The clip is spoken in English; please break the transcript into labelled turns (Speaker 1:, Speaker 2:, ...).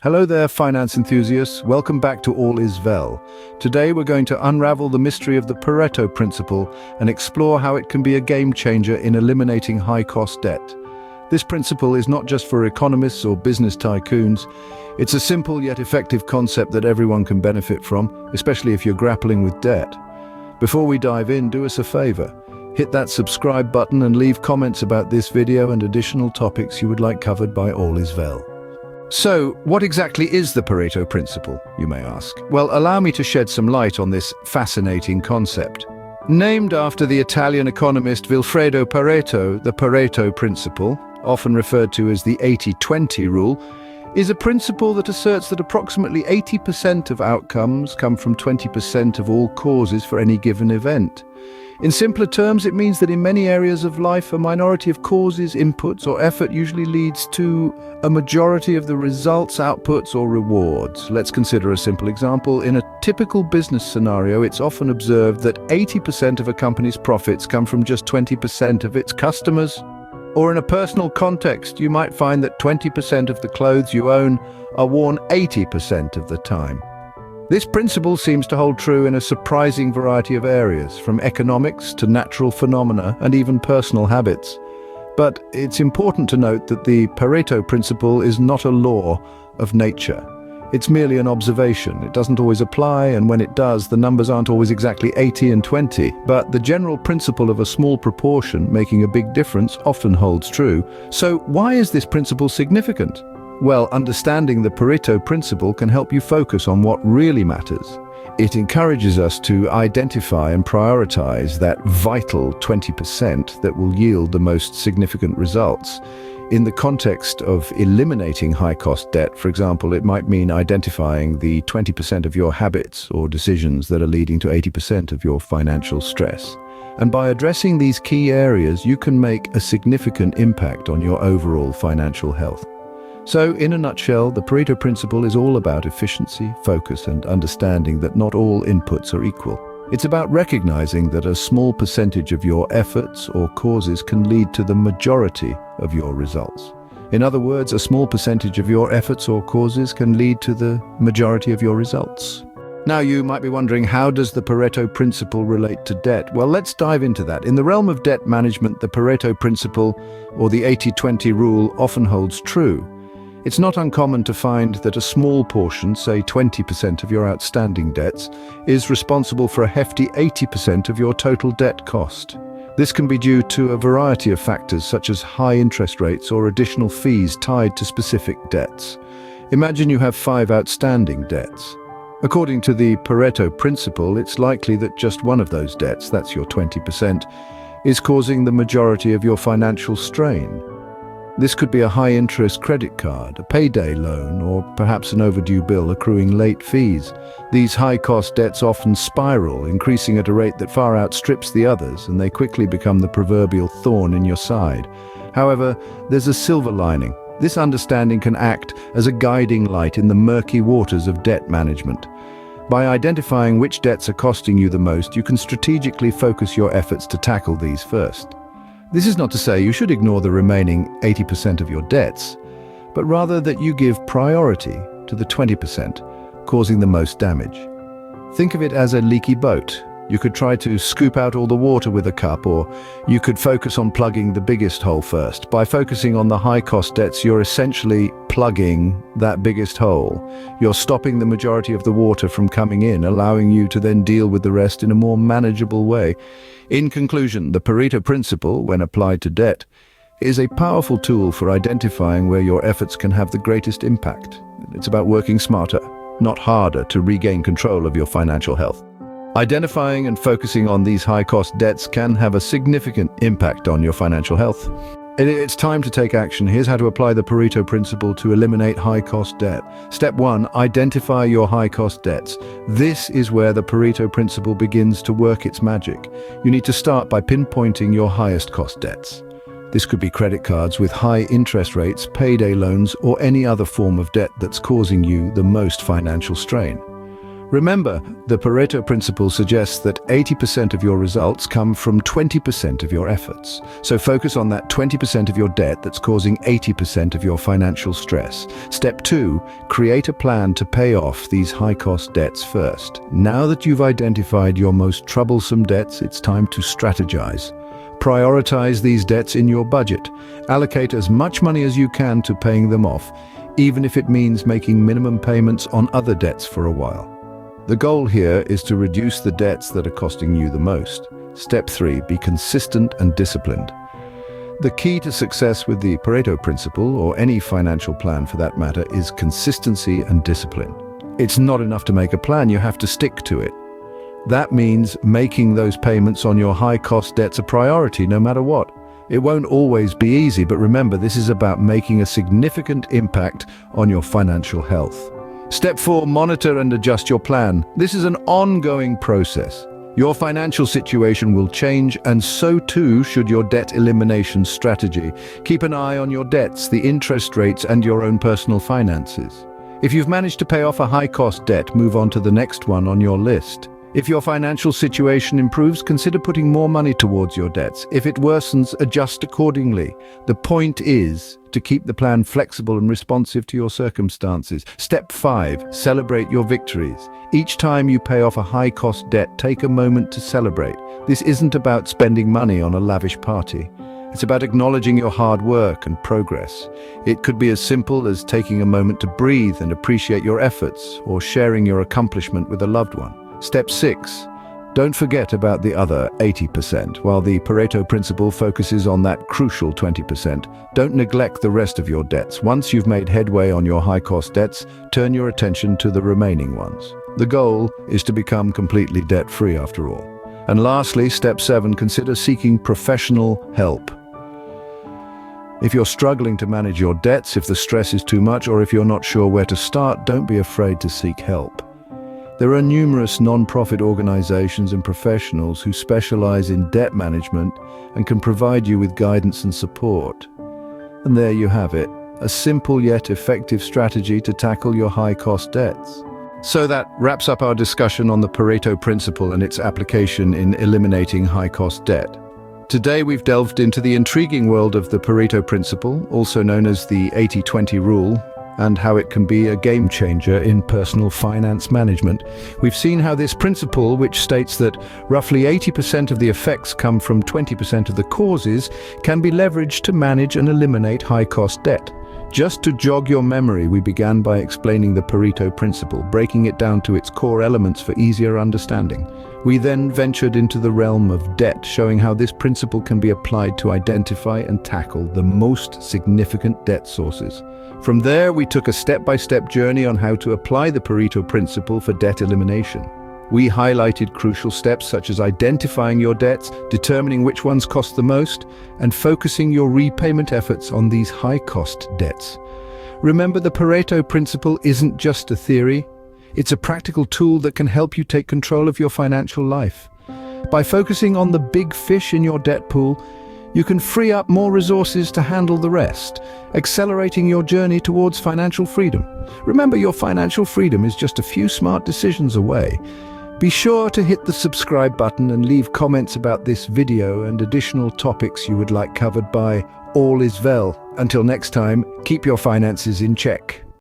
Speaker 1: Hello there, finance enthusiasts. Welcome back to All Is Well. Today we're going to unravel the mystery of the Pareto principle and explore how it can be a game changer in eliminating high-cost debt. This principle is not just for economists or business tycoons. It's a simple yet effective concept that everyone can benefit from, especially if you're grappling with debt. Before we dive in, do us a favor. Hit that subscribe button and leave comments about this video and additional topics you would like covered by All Is Well. So, what exactly is the Pareto principle, you may ask? Well, allow me to shed some light on this fascinating concept. Named after the Italian economist Vilfredo Pareto, the Pareto principle, often referred to as the 80-20 rule, is a principle that asserts that approximately 80% of outcomes come from 20% of all causes for any given event. In simpler terms, it means that in many areas of life, a minority of causes, inputs, or effort usually leads to a majority of the results, outputs, or rewards. Let's consider a simple example. In a typical business scenario, it's often observed that 80% of a company's profits come from just 20% of its customers. Or in a personal context, you might find that 20% of the clothes you own are worn 80% of the time. This principle seems to hold true in a surprising variety of areas, from economics to natural phenomena and even personal habits. But it's important to note that the Pareto principle is not a law of nature. It's merely an observation. It doesn't always apply, and when it does, the numbers aren't always exactly 80 and 20. But the general principle of a small proportion making a big difference often holds true. So why is this principle significant? Well, understanding the Pareto principle can help you focus on what really matters. It encourages us to identify and prioritize that vital 20% that will yield the most significant results. In the context of eliminating high-cost debt, for example, it might mean identifying the 20% of your habits or decisions that are leading to 80% of your financial stress. And by addressing these key areas, you can make a significant impact on your overall financial health. So, in a nutshell, the Pareto principle is all about efficiency, focus, and understanding that not all inputs are equal. It's about recognizing that a small percentage of your efforts or causes can lead to the majority of your results. In other words, a small percentage of your efforts or causes can lead to the majority of your results. Now, you might be wondering, how does the Pareto principle relate to debt? Well, let's dive into that. In the realm of debt management, the Pareto principle, or the 80-20 rule, often holds true. It's not uncommon to find that a small portion, say 20% of your outstanding debts, is responsible for a hefty 80% of your total debt cost. This can be due to a variety of factors such as high interest rates or additional fees tied to specific debts. Imagine you have 5 outstanding debts. According to the Pareto principle, it's likely that just one of those debts, that's your 20%, is causing the majority of your financial strain. This could be a high-interest credit card, a payday loan, or perhaps an overdue bill accruing late fees. These high-cost debts often spiral, increasing at a rate that far outstrips the others, and they quickly become the proverbial thorn in your side. However, there's a silver lining. This understanding can act as a guiding light in the murky waters of debt management. By identifying which debts are costing you the most, you can strategically focus your efforts to tackle these first. This is not to say you should ignore the remaining 80% of your debts, but rather that you give priority to the 20% causing the most damage. Think of it as a leaky boat. You could try to scoop out all the water with a cup, or you could focus on plugging the biggest hole first. By focusing on the high-cost debts, you're essentially plugging that biggest hole. You're stopping the majority of the water from coming in, allowing you to then deal with the rest in a more manageable way. In conclusion, the Pareto principle, when applied to debt, is a powerful tool for identifying where your efforts can have the greatest impact. It's about working smarter, not harder, to regain control of your financial health. Identifying and focusing on these high-cost debts can have a significant impact on your financial health. It's time to take action. Here's how to apply the Pareto principle to eliminate high-cost debt. Step 1, identify your high-cost debts. This is where the Pareto principle begins to work its magic. You need to start by pinpointing your highest-cost debts. This could be credit cards with high interest rates, payday loans, or any other form of debt that's causing you the most financial strain. Remember, the Pareto principle suggests that 80% of your results come from 20% of your efforts. So focus on that 20% of your debt that's causing 80% of your financial stress. Step 2, create a plan to pay off these high-cost debts first. Now that you've identified your most troublesome debts, it's time to strategize. Prioritize these debts in your budget. Allocate as much money as you can to paying them off, even if it means making minimum payments on other debts for a while. The goal here is to reduce the debts that are costing you the most. Step 3, be consistent and disciplined. The key to success with the Pareto principle, or any financial plan for that matter, is consistency and discipline. It's not enough to make a plan, you have to stick to it. That means making those payments on your high-cost debts a priority no matter what. It won't always be easy, but remember, this is about making a significant impact on your financial health. Step 4, monitor and adjust your plan. This is an ongoing process. Your financial situation will change, and so too should your debt elimination strategy. Keep an eye on your debts, the interest rates, and your own personal finances. If you've managed to pay off a high-cost debt, move on to the next one on your list. If your financial situation improves, consider putting more money towards your debts. If it worsens, adjust accordingly. The point is to keep the plan flexible and responsive to your circumstances. Step 5, celebrate your victories. Each time you pay off a high-cost debt, take a moment to celebrate. This isn't about spending money on a lavish party. It's about acknowledging your hard work and progress. It could be as simple as taking a moment to breathe and appreciate your efforts, or sharing your accomplishment with a loved one. Step 6. Don't forget about the other 80%. While the Pareto principle focuses on that crucial 20%, don't neglect the rest of your debts. Once you've made headway on your high-cost debts, turn your attention to the remaining ones. The goal is to become completely debt-free after all. And lastly, step 7, consider seeking professional help. If you're struggling to manage your debts, if the stress is too much, or if you're not sure where to start, don't be afraid to seek help. There are numerous non-profit organizations and professionals who specialize in debt management and can provide you with guidance and support. And there you have it, a simple yet effective strategy to tackle your high-cost debts. So that wraps up our discussion on the Pareto principle and its application in eliminating high-cost debt. Today we've delved into the intriguing world of the Pareto principle, also known as the 80-20 rule, and how it can be a game changer in personal finance management. We've seen how this principle, which states that roughly 80% of the effects come from 20% of the causes, can be leveraged to manage and eliminate high-cost debt. Just to jog your memory, we began by explaining the Pareto principle, breaking it down to its core elements for easier understanding. We then ventured into the realm of debt, showing how this principle can be applied to identify and tackle the most significant debt sources. From there, we took a step-by-step journey on how to apply the Pareto principle for debt elimination. We highlighted crucial steps such as identifying your debts, determining which ones cost the most, and focusing your repayment efforts on these high-cost debts. Remember, the Pareto principle isn't just a theory. It's a practical tool that can help you take control of your financial life. By focusing on the big fish in your debt pool, you can free up more resources to handle the rest, accelerating your journey towards financial freedom. Remember, your financial freedom is just a few smart decisions away. Be sure to hit the subscribe button and leave comments about this video and additional topics you would like covered by All Is Well. Until next time, keep your finances in check.